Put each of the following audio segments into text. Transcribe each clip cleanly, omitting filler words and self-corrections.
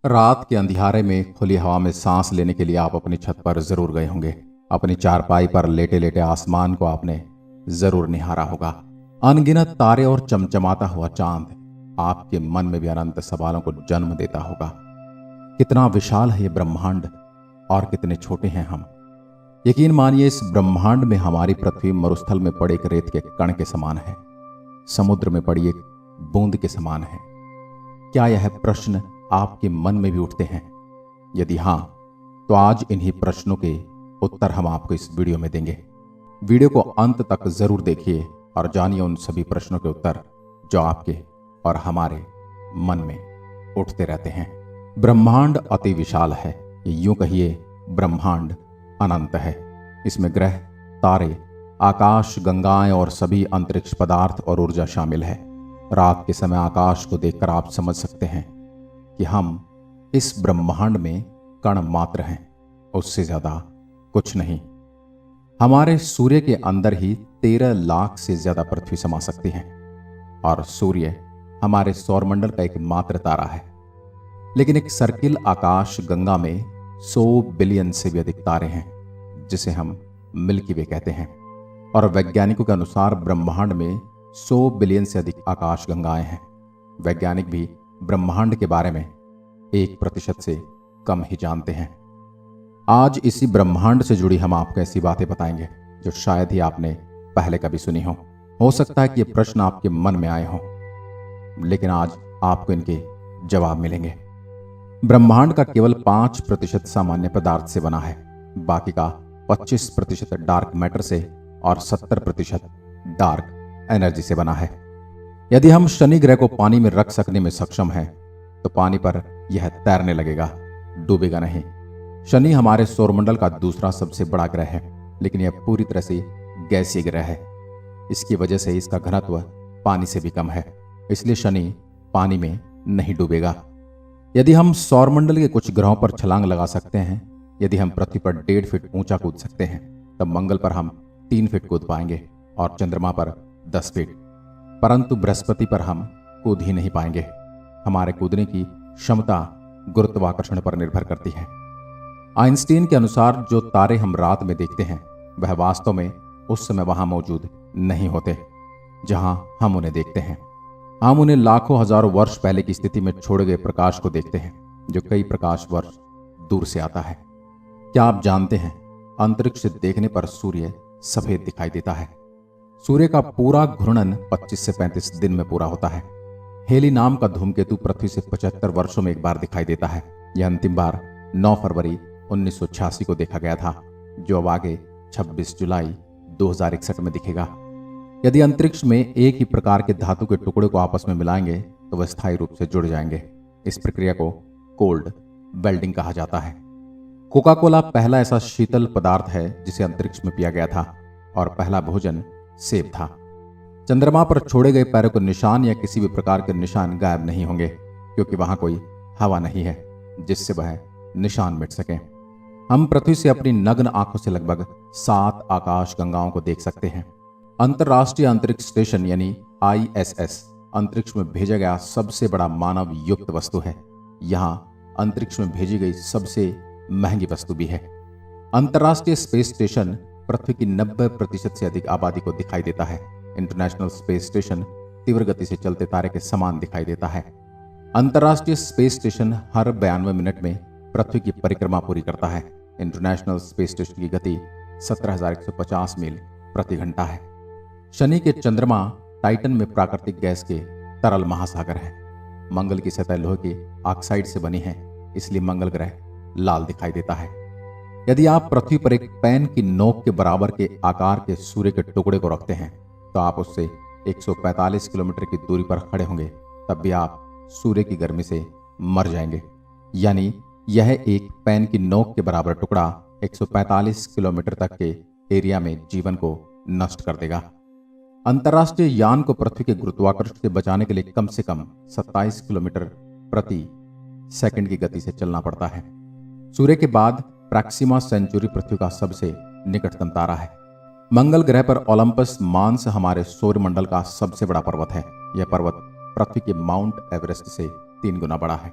रात के अंधियारे में खुली हवा में सांस लेने के लिए आप अपनी छत पर जरूर गए होंगे। अपनी चारपाई पर लेटे लेटे आसमान को आपने जरूर निहारा होगा। अनगिनत तारे और चमचमाता हुआ चांद आपके मन में भी अनंत सवालों को जन्म देता होगा। कितना विशाल है ये ब्रह्मांड और कितने छोटे हैं हम। यकीन मानिए, इस ब्रह्मांड में हमारी पृथ्वी मरुस्थल में पड़े एक रेत के कण के समान है, समुद्र में पड़ी एक बूंद के समान है। क्या यह प्रश्न आपके मन में भी उठते हैं? यदि हां, तो आज इन्हीं प्रश्नों के उत्तर हम आपको इस वीडियो में देंगे। वीडियो को अंत तक जरूर देखिए और जानिए उन सभी प्रश्नों के उत्तर जो आपके और हमारे मन में उठते रहते हैं। ब्रह्मांड अति विशाल है, यूं कहिए ब्रह्मांड अनंत है। इसमें ग्रह, तारे, आकाश गंगाएं और सभी अंतरिक्ष पदार्थ और ऊर्जा शामिल है। रात के समय आकाश को देखकर आप समझ सकते हैं कि हम इस ब्रह्मांड में कण मात्र हैं, उससे ज्यादा कुछ नहीं। हमारे सूर्य के अंदर ही 13 लाख से ज्यादा पृथ्वी समा सकती है और सूर्य हमारे सौरमंडल का एक मात्र तारा है। लेकिन एक सर्किल आकाश गंगा में 100 बिलियन से भी अधिक तारे हैं, जिसे हम मिल्की वे कहते हैं। और वैज्ञानिकों के अनुसार ब्रह्मांड में 100 बिलियन से अधिक आकाश गंगाएं हैं। वैज्ञानिक भी ब्रह्मांड के बारे में 1% से कम ही जानते हैं। आज इसी ब्रह्मांड से जुड़ी हम आपको ऐसी बातें बताएंगे जो शायद ही आपने पहले कभी सुनी हो सकता है कि ये प्रश्न आपके मन में आए हों, लेकिन आज आपको इनके जवाब मिलेंगे। ब्रह्मांड का केवल 5% सामान्य पदार्थ से बना है, बाकी का 25% डार्क मैटर से और 70% डार्क एनर्जी से बना है। यदि हम शनि ग्रह को पानी में रख सकने में सक्षम हैं, तो पानी पर यह तैरने लगेगा, डूबेगा नहीं। शनि हमारे सौरमंडल का दूसरा सबसे बड़ा ग्रह है, लेकिन यह पूरी तरह से गैसीय ग्रह है। इसकी वजह से इसका घनत्व पानी से भी कम है, इसलिए शनि पानी में नहीं डूबेगा। यदि हम सौरमंडल के कुछ ग्रहों पर छलांग लगा सकते हैं, यदि हम पृथ्वी पर 1.5 फीट ऊंचा कूद सकते हैं, तब मंगल पर हम 3 फीट कूद पाएंगे और चंद्रमा पर 10 फीट। परंतु बृहस्पति पर हम कूद ही नहीं पाएंगे। हमारे कूदने की क्षमता गुरुत्वाकर्षण पर निर्भर करती है। आइंस्टीन के अनुसार जो तारे हम रात में देखते हैं, वह वास्तव में उस समय वहां मौजूद नहीं होते जहां हम उन्हें देखते हैं। हम उन्हें लाखों हजारों वर्ष पहले की स्थिति में छोड़े गए प्रकाश को देखते हैं, जो कई प्रकाश वर्ष दूर से आता है। क्या आप जानते हैं, अंतरिक्ष से देखने पर सूर्य सफेद दिखाई देता है। सूर्य का पूरा घूर्णन 25 से 35 दिन में पूरा होता है। हेली नाम का धूमकेतु पृथ्वी से 75 वर्षों में एक बार दिखाई देता है। यह अंतिम बार 9 फरवरी 1986 को देखा गया था, जो अब आगे 26 जुलाई 2061 में दिखेगा। यदि अंतरिक्ष में एक ही प्रकार के धातु के टुकड़े को आपस में मिलाएंगे, तो वह स्थायी रूप से जुड़ जाएंगे। इस प्रक्रिया को कोल्ड वेल्डिंग कहा जाता है। कोका कोला पहला ऐसा शीतल पदार्थ है जिसे अंतरिक्ष में पिया गया था, और पहला भोजन सेब था। चंद्रमा पर छोड़े गए पैरों के निशान या किसी भी प्रकार के निशान गायब नहीं होंगे, क्योंकि वहां कोई हवा नहीं है जिससे वह निशान मिट सके। हम पृथ्वी से अपनी नग्न आंखों से लगभग 7 आकाश गंगाओं को देख सकते हैं। अंतर्राष्ट्रीय अंतरिक्ष स्टेशन यानी ISS अंतरिक्ष में भेजा गया सबसे बड़ा मानव युक्त वस्तु है। यहां अंतरिक्ष में भेजी गई सबसे महंगी वस्तु भी है। अंतर्राष्ट्रीय स्पेस स्टेशन पृथ्वी की 90% से अधिक आबादी को दिखाई देता है। इंटरनेशनल स्पेस स्टेशन तीव्र गति से चलते तारे के समान दिखाई देता है। अंतर्राष्ट्रीय स्पेस स्टेशन हर 92 मिनट में पृथ्वी की परिक्रमा पूरी करता है। इंटरनेशनल स्पेस स्टेशन की गति 17,150 मील प्रति घंटा है। शनि के चंद्रमा टाइटन में प्राकृतिक गैस के तरल महासागर है। मंगल की सतह लोहे के ऑक्साइड से बनी है, इसलिए मंगल ग्रह लाल दिखाई देता है। यदि आप पृथ्वी पर एक पेन की नोक के बराबर के आकार के सूर्य के टुकड़े को रखते हैं, तो आप उससे 145 किलोमीटर की दूरी पर खड़े होंगे, तब भी आप सूर्य की गर्मी से मर जाएंगे। यानी यह एक पेन की नोक के बराबर टुकड़ा 145 किलोमीटर तक के एरिया में जीवन को नष्ट कर देगा। अंतर्राष्ट्रीय यान को पृथ्वी के गुरुत्वाकर्षण से बचाने के लिए कम से कम 27 किलोमीटर प्रति सेकंड की गति से चलना पड़ता है। सूर्य के बाद प्रैक्सिमा सेंचुरी पृथ्वी का सबसे निकटतम तारा है। मंगल ग्रह पर ओलंपस मांस हमारे सौरमंडल का सबसे बड़ा पर्वत है। यह पर्वत पृथ्वी के माउंट एवरेस्ट से 3 गुना बड़ा है।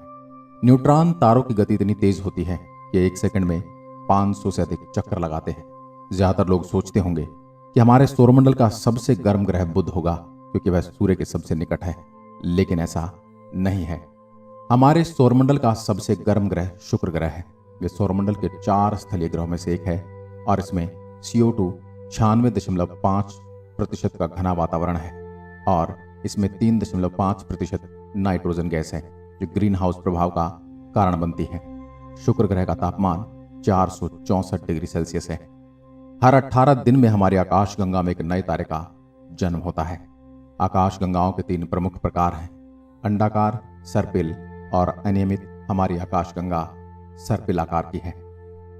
न्यूट्रॉन तारों की गति इतनी तेज होती है कि 1 सेकंड में 500 से अधिक चक्कर लगाते हैं। ज्यादातर लोग सोचते होंगे कि हमारे सौरमंडल का सबसे गर्म ग्रह बुध होगा क्योंकि वह सूर्य के सबसे निकट है, लेकिन ऐसा नहीं है। हमारे सौरमंडल का सबसे गर्म ग्रह शुक्र ग्रह है। यह सौरमंडल के 4 स्थलीय ग्रहों में से एक है और इसमें CO2 96.5% का घना वातावरण है और इसमें 3.5% नाइट्रोजन गैस है जो ग्रीन हाउस प्रभाव का कारण बनती है। शुक्र ग्रह का तापमान 464 डिग्री सेल्सियस है। हर 18 दिन में हमारी आकाशगंगा में एक नए तारे का जन्म होता है। आकाशगंगाओं के 3 प्रमुख प्रकार हैं, अंडाकार, सर्पिल और अनियमित। हमारी आकाशगंगा सर्पिल आकार की है।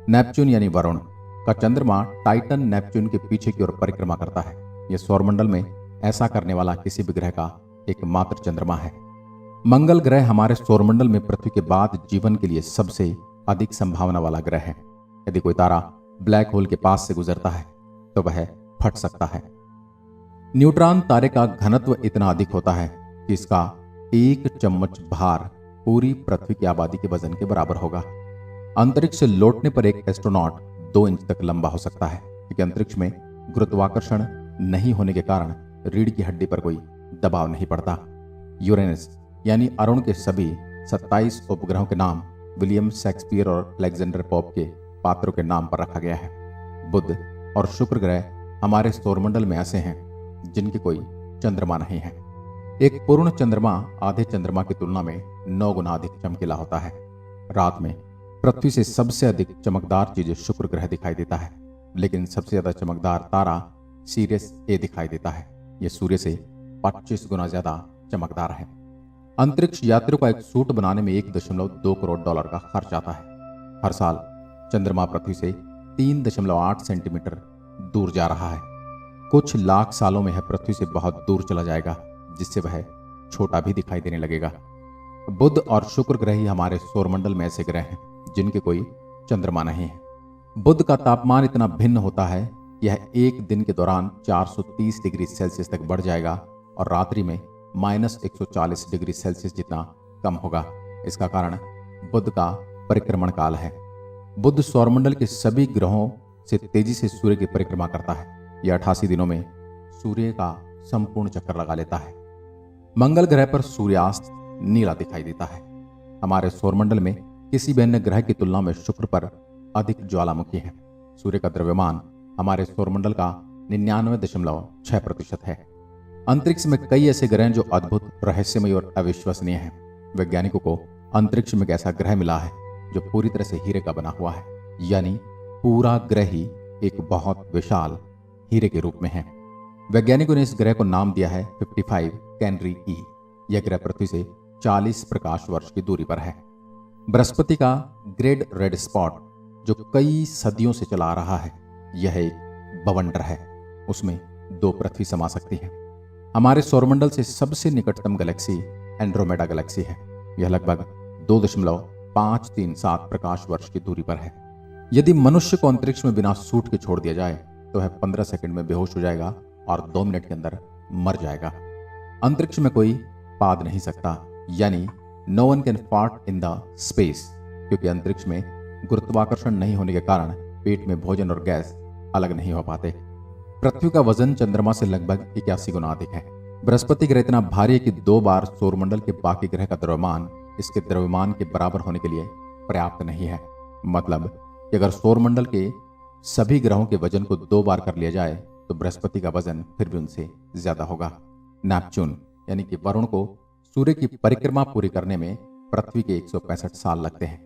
नेपच्यून यानी वरुण का चंद्रमा टाइटन नेपच्यून के पीछे की ओर परिक्रमा करता है। यह सौरमंडल में ऐसा करने वाला किसी भी ग्रह का एकमात्र चंद्रमा है। मंगल ग्रह हमारे सौरमंडल में पृथ्वी के बाद जीवन के लिए सबसे अधिक संभावना वाला ग्रह है। यदि कोई तारा ब्लैक होल के पास से गुजरता है तो वह फट सकता है। न्यूट्रॉन तारे का घनत्व इतना अधिक होता है कि इसका 1 चम्मच भार पूरी पृथ्वी की आबादी के वजन के बराबर होगा। अंतरिक्ष से लौटने पर एक एस्ट्रोनॉट 2 इंच तक लंबा हो सकता है क्योंकि अंतरिक्ष में गुरुत्वाकर्षण नहीं होने के कारण रीढ़ की हड्डी पर कोई दबाव नहीं पड़ता। यूरेनस यानी अरुण के सभी 27 उपग्रहों के नाम विलियम शेक्सपियर और अलेक्जेंडर पोप के पात्रों के नाम पर रखा गया है। बुध और शुक्र ग्रह हमारे सौरमंडल में ऐसे हैं जिनके कोई चंद्रमा नहीं है। एक पूर्ण चंद्रमा आधे चंद्रमा की तुलना में 9 गुना अधिक चमकीला होता है। रात में पृथ्वी से सबसे अधिक चमकदार चीज शुक्र ग्रह दिखाई देता है, लेकिन सबसे ज्यादा चमकदार तारा सीरियस ए दिखाई देता है। यह सूर्य से 25 गुना ज्यादा चमकदार है। अंतरिक्ष यात्रियों का एक सूट बनाने में $1.2 करोड़ का खर्च आता है। हर साल चंद्रमा पृथ्वी से 3.8 सेंटीमीटर दूर जा रहा है। कुछ लाख सालों में यह पृथ्वी से बहुत दूर चला जाएगा, जिससे वह छोटा भी दिखाई देने लगेगा। बुध और शुक्र ग्रह ही हमारे सौरमंडल में ऐसे ग्रह हैं जिनके कोई चंद्रमा नहीं है। बुध का तापमान इतना भिन्न होता है कि यह एक दिन के दौरान 430 डिग्री सेल्सियस तक बढ़ जाएगा और रात्रि में -140 डिग्री सेल्सियस जितना कम होगा। इसका कारण बुध का परिक्रमण काल है। बुध सौरमंडल के सभी ग्रहों से तेजी से सूर्य की परिक्रमा करता है। यह 88 दिनों में सूर्य का संपूर्ण चक्कर लगा लेता है। मंगल ग्रह पर सूर्यास्त नीला दिखाई देता है। हमारे सौरमंडल में किसी भी अन्य ग्रह की तुलना में शुक्र पर अधिक ज्वालामुखी है। सूर्य का द्रव्यमान हमारे सौरमंडल का 99.6% है। अंतरिक्ष में कई ऐसे ग्रह हैं जो अद्भुत, रहस्यमय और अविश्वसनीय हैं। वैज्ञानिकों को अंतरिक्ष में एक ऐसा ग्रह मिला है जो पूरी तरह से हीरे का बना हुआ है, यानी पूरा ग्रह ही एक बहुत विशाल हीरे के रूप में है। वैज्ञानिकों ने इस ग्रह को नाम दिया है 55 कैनरी ई। यह ग्रह पृथ्वी से 40 प्रकाश वर्ष की दूरी पर है। बृहस्पति का ग्रेट रेड स्पॉट जो कई सदियों से चला आ रहा है, यह एक बवंडर है। उसमें 2 पृथ्वी समा सकती है। हमारे सौरमंडल से सबसे निकटतम गैलेक्सी एंड्रोमेडा गैलेक्सी है। यह लगभग 2.537 प्रकाश वर्ष की दूरी पर है। यदि मनुष्य को अंतरिक्ष में बिना सूट के छोड़ दिया जाए तो वह 15 सेकंड में बेहोश हो जाएगा और 2 मिनट के अंदर मर जाएगा। अंतरिक्ष में कोई पाद नहीं सकता, यानी no one can fart in the space, क्योंकि अंतरिक्ष में गुरुत्वाकर्षण नहीं होने के कारण पेट में भोजन और गैस अलग नहीं हो पाते। पृथ्वी का वजन चंद्रमा से लगभग 81 गुना अधिक है। बृहस्पति ग्रह इतना भारी है कि 2 बार सौरमंडल के बाकी ग्रह का द्रव्यमान इसके द्रव्यमान के बराबर होने के लिए पर्याप्त नहीं है। मतलब कि अगर सौरमंडल के सभी ग्रहों के वजन को 2 बार कर लिया जाए तो बृहस्पति का वजन फिर भी उनसे ज्यादा होगा। नेपच्यून यानी कि वरुण को सूर्य की परिक्रमा पूरी करने में पृथ्वी के 165 साल लगते हैं।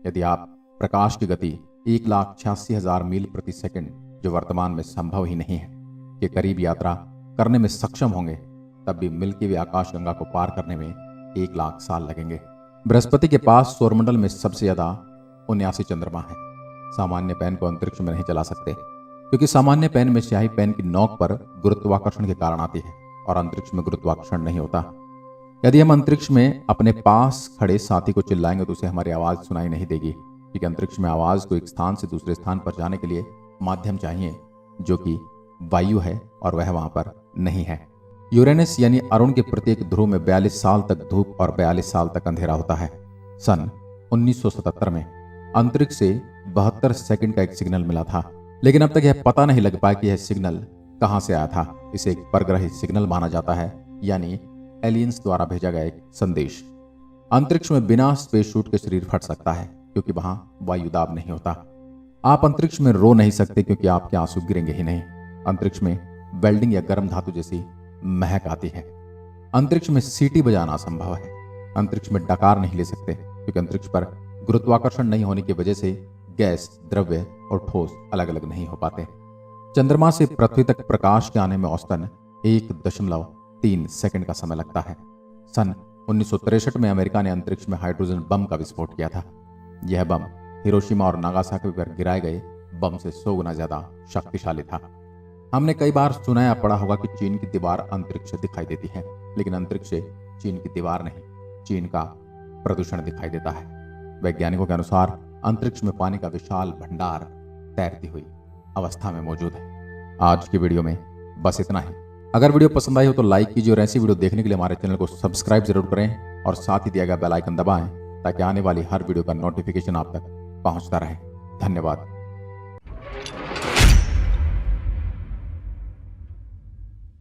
यदि आप प्रकाश की गति 1,86,000 मील प्रति सेकंड, जो वर्तमान में संभव ही नहीं है, के करीब यात्रा करने में सक्षम होंगे, तब भी मिल्की वे आकाशगंगा को पार करने में 1 लाख साल लगेंगे। बृहस्पति के पास सौरमंडल में सबसे ज्यादा 79 चंद्रमा है। सामान्य पेन को अंतरिक्ष में नहीं चला सकते, क्योंकि सामान्य पेन में स्याही पेन की नोक पर गुरुत्वाकर्षण के कारण आती है और अंतरिक्ष में गुरुत्वाकर्षण नहीं होता। यदि हम अंतरिक्ष में अपने पास खड़े साथी को चिल्लाएंगे तो उसे हमारी आवाज सुनाई नहीं देगी, क्योंकि अंतरिक्ष में आवाज को एक स्थान से दूसरे स्थान पर जाने के लिए माध्यम चाहिए, जो कि वायु है, और वह वहां पर नहीं है। यूरेनस यानी अरुण के प्रत्येक ध्रुव में 42 साल तक धूप और 42 साल तक अंधेरा होता है। सन 1977 में अंतरिक्ष से 72 सेकंड का एक सिग्नल मिला था, लेकिन अब तक यह पता नहीं लग पाया कि यह सिग्नल कहां से आया था। इसे एक परग्रही सिग्नल माना जाता है, यानी एलियंस द्वारा भेजा गया एक संदेश। अंतरिक्ष में बिना स्पेस सूट के शरीर फट सकता है क्योंकि वहां वायुदाब नहीं होता। आप अंतरिक्ष में रो नहीं सकते क्योंकि आपके आंसू गिरेंगे ही नहीं। अंतरिक्ष में वेल्डिंग या गर्म धातु जैसी महक आती है। अंतरिक्ष में सीटी बजाना असंभव है। अंतरिक्ष में डकार नहीं ले सकते क्योंकि अंतरिक्ष पर गुरुत्वाकर्षण नहीं होने की वजह से गैस, द्रव्य और ठोस अलग अलग नहीं हो पाते। चंद्रमा से पृथ्वी तक प्रकाश के आने में औसतन 1.3 सेकंड का समय लगता है। सन 1963 में अमेरिका ने अंतरिक्ष में हाइड्रोजन बम का विस्फोट किया था। यह बम हिरोशिमा और नागासाकी पर गिराए गए बम से 100 गुना ज्यादा शक्तिशाली था। हमने कई बार सुना या पढ़ा होगा कि चीन की दीवार अंतरिक्ष से दिखाई देती है, लेकिन अंतरिक्ष से चीन की दीवार नहीं, चीन का प्रदूषण दिखाई देता है। वैज्ञानिकों के अनुसार अंतरिक्ष में पानी का विशाल भंडार तैरती हुई अवस्था में मौजूद है। आज की वीडियो में बस इतना ही। अगर वीडियो पसंद आई हो तो लाइक कीजिए और ऐसी वीडियो देखने के लिए हमारे चैनल को सब्सक्राइब जरूर करें और साथ ही दिया गया बेल आइकन दबाएं ताकि आने वाली हर वीडियो का नोटिफिकेशन आप तक पहुंचता रहे। धन्यवाद।